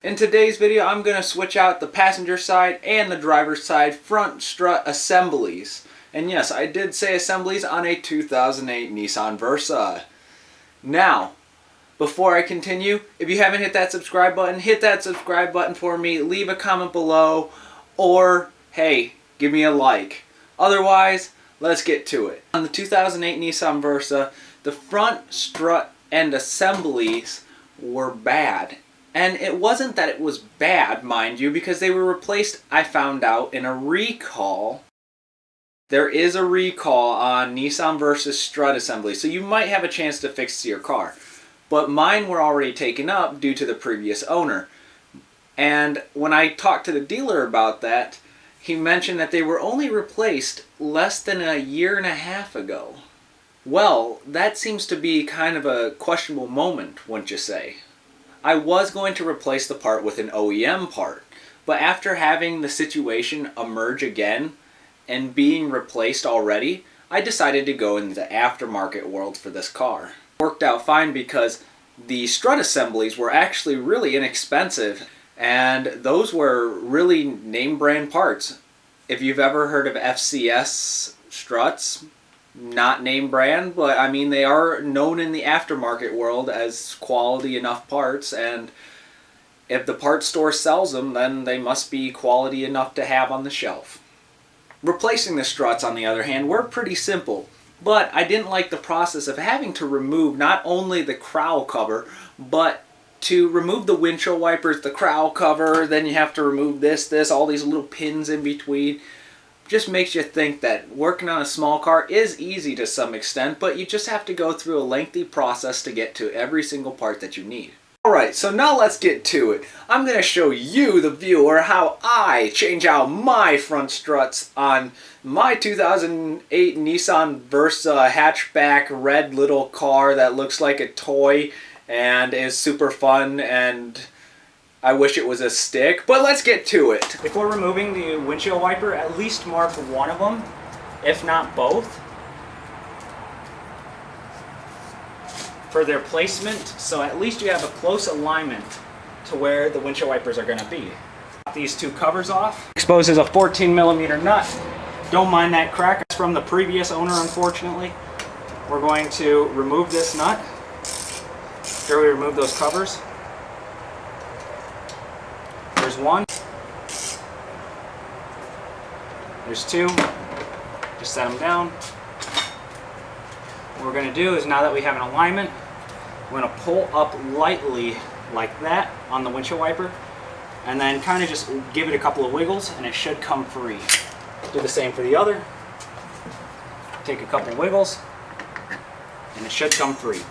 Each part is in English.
In today's video, I'm going to switch out the passenger side and the driver's side front strut assemblies. And yes, I did say assemblies on a 2008 Nissan Versa. Now, before I continue, if you haven't hit that subscribe button for me, leave a comment below, or hey, give me a like. Otherwise, let's get to it. On the 2008 Nissan Versa, the front strut and assemblies were bad. And it wasn't that it was bad, mind you, because they were replaced, I found out, in a recall. There is a recall on Nissan Versa strut assembly, so you might have a chance to fix your car. But mine were already taken up due to the previous owner. And when I talked to the dealer about that, he mentioned that they were only replaced less than a year and a half ago. Well, that seems to be kind of a questionable moment, wouldn't you say? I was going to replace the part with an OEM part, but after having the situation emerge again and being replaced already, I decided to go in the aftermarket world for this car. It worked out fine because the strut assemblies were actually really inexpensive, and those were really name brand parts. If you've ever heard of FCS struts, not name brand, but I mean they are known in the aftermarket world as quality enough parts, and if the parts store sells them, then they must be quality enough to have on the shelf. Replacing the struts, on the other hand, were pretty simple, but I didn't like the process of having to remove not only the Cowl cover, but to remove the windshield wipers, the Cowl cover, then you have to remove this, all these little pins in between. Just makes you think that working on a small car is easy to some extent, but you just have to go through a lengthy process to get to every single part that you need. Alright, so now let's get to it. I'm going to show you, the viewer, how I change out my front struts on my 2008 Nissan Versa hatchback red little car that looks like a toy and is super fun, and I wish it was a stick, but let's get to it. Before removing the windshield wiper, at least mark one of them, if not both, for their placement, so at least you have a close alignment to where the windshield wipers are going to be. These two covers off. Exposes a 14mm nut. Don't mind that crack. It's from the previous owner, unfortunately. We're going to remove this nut. Here we remove those covers. There's one. There's two. Just set them down. What we're going to do is, now that we have an alignment, we're going to pull up lightly like that on the windshield wiper, and then kind of just give it a couple of wiggles and it should come free. Do the same for the other. Take a couple of wiggles and it should come free.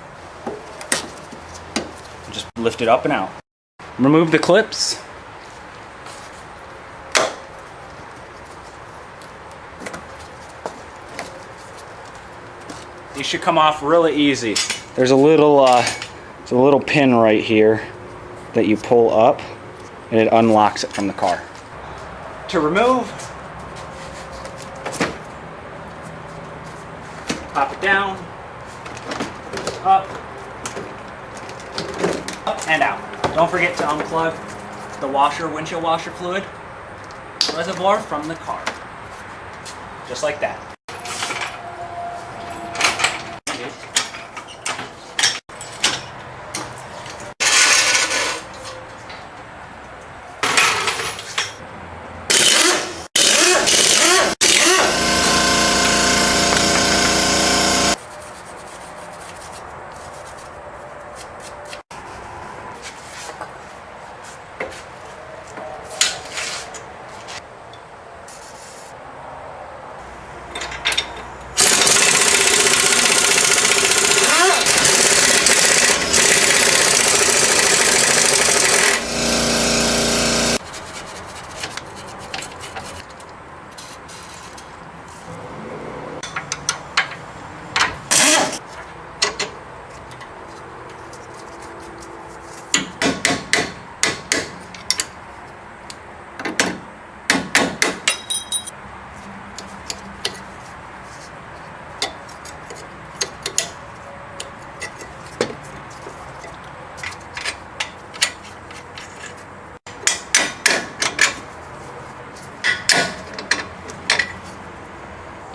Just lift it up and out. Remove the clips. These should come off really easy. There's a little pin right here that you pull up, and it unlocks it from the car. To remove, pop it down, up and out. Don't forget to unplug the windshield washer fluid reservoir from the car. Just like that.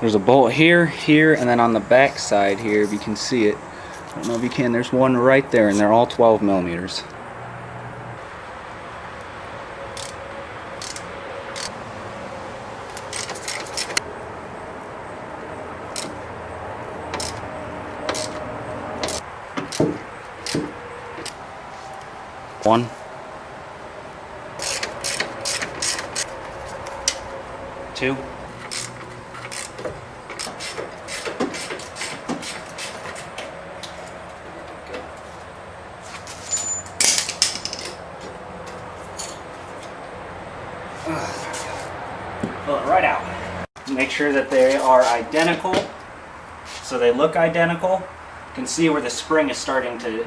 There's a bolt here, here, and then on the back side here, if you can see it. I don't know if you can, there's one right there, and they're all 12 millimeters. One. Two. Pull it right out. Make sure that they are identical, so they look identical. You can see where the spring is starting to.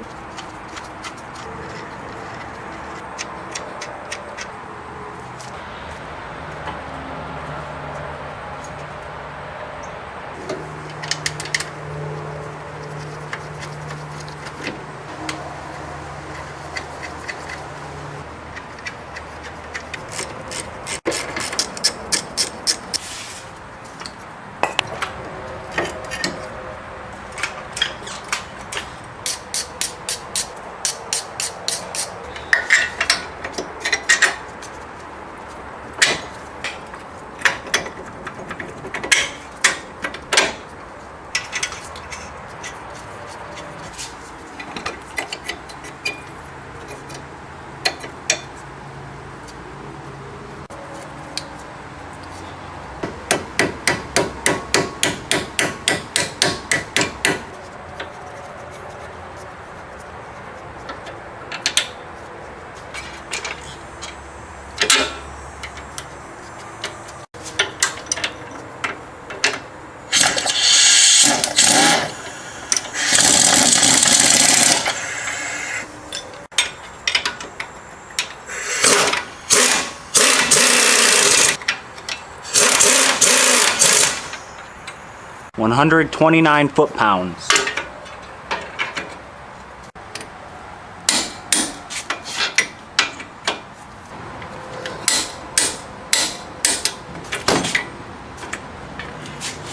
$129 foot-pounds.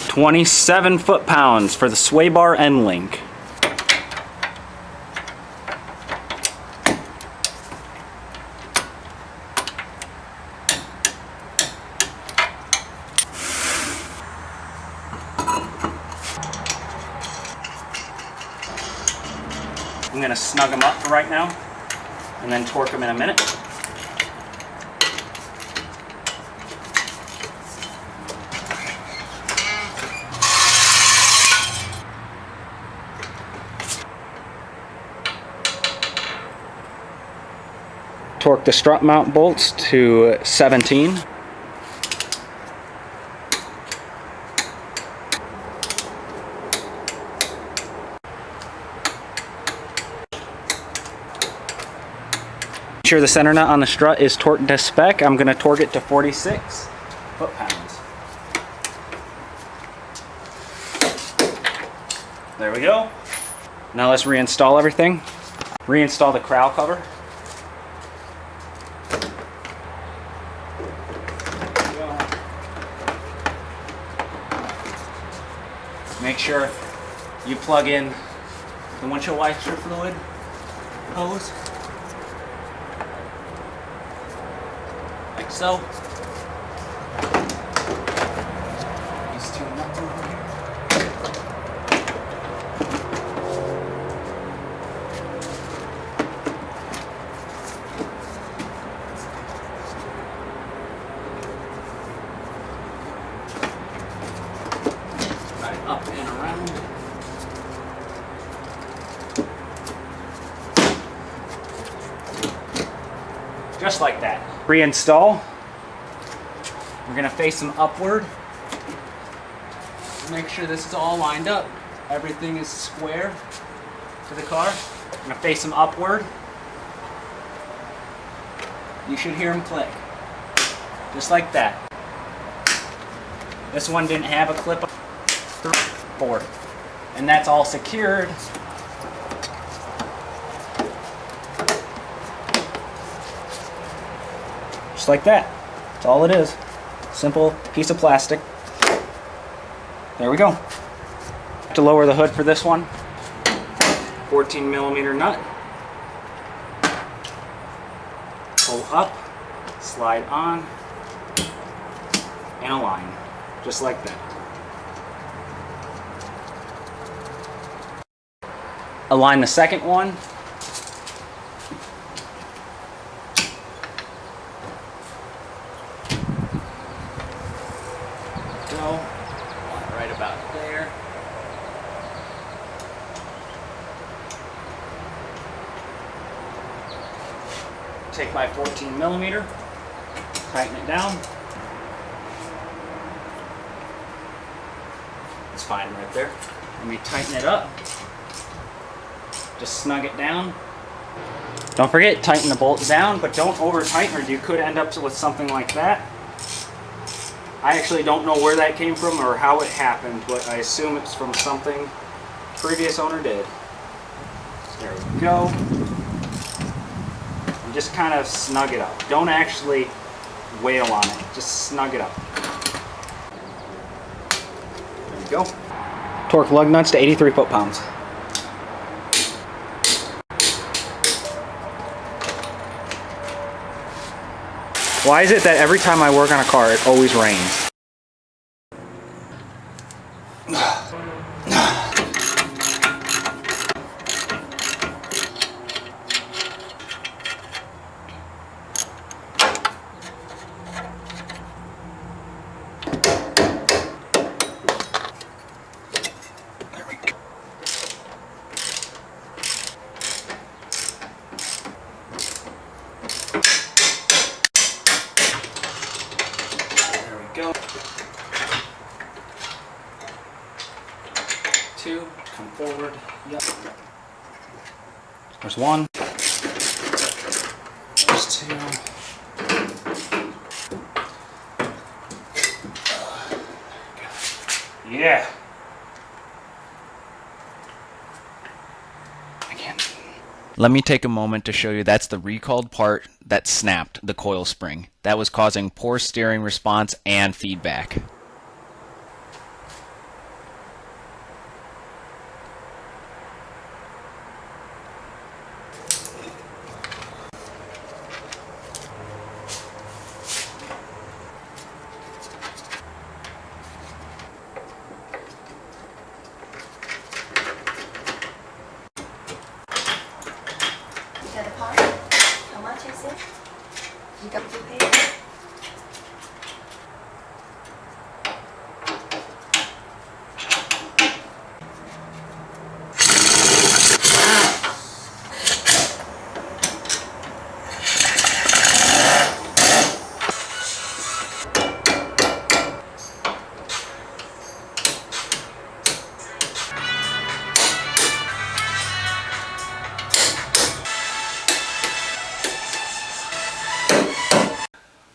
$27 foot-pounds for the sway bar end link. I'm going to snug them up for right now and then torque them in a minute. Torque the strut mount bolts to 17. Make sure the center nut on the strut is torqued to spec. I'm going to torque it to 46 foot-pounds. There we go. Now let's reinstall everything. Reinstall the Cowl cover. Make sure you plug in the windshield washer fluid hose. Like so. These two nuts over here. Right up and around. Just like that. Reinstall. We're going to face them upward. Make sure this is all lined up. Everything is square to the car. I'm going to face them upward. You should hear them click. Just like that. This one didn't have a clip for it. And that's all secured. Just like that. That's all it is. Simple piece of plastic. there we go. To lower the hood for this one, 14mm nut. Pull up, slide on, and align, just like that. Align the second one. Go. Right about there. Take my 14mm, tighten it down. It's fine right there. Let me tighten it up. Just snug it down. Don't forget, tighten the bolt down, but don't over tighten or you could end up with something like that. I actually don't know where that came from or how it happened, but I assume it's from something previous owner did. There we go. And just kind of snug it up. Don't actually wail on it, just snug it up. There we go. Torque lug nuts to 83 foot-pounds. Why is it that every time I work on a car, it always rains? There we go. Go. Two, come forward. Yep. There's one. There's two. Yeah. Again. Let me take a moment to show you that's the recalled part that snapped the coil spring. That was causing poor steering response and feedback. You got a part? How much is it? You got to pay it?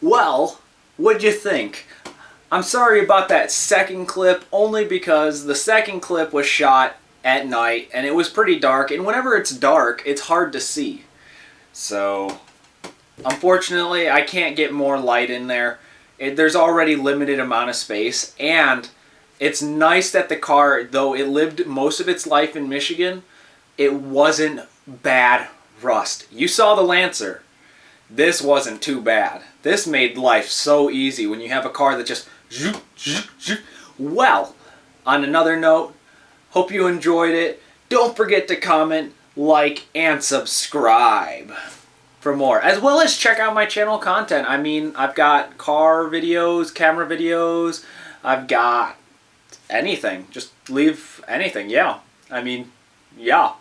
Well, what'd you think? I'm sorry about that second clip, only because the second clip was shot at night and it was pretty dark, and whenever it's dark, it's hard to see. So, unfortunately, I can't get more light in there. There's already limited amount of space, and it's nice that the car, though it lived most of its life in Michigan, it wasn't bad rust. You saw the Lancer. This wasn't too bad. This made life so easy when you have a car that just... Well, on another note, hope you enjoyed it. Don't forget to comment, like, and subscribe for more. As well as check out my channel content. I mean, I've got car videos, camera videos, I've got anything. Just leave anything, yeah. I mean, yeah.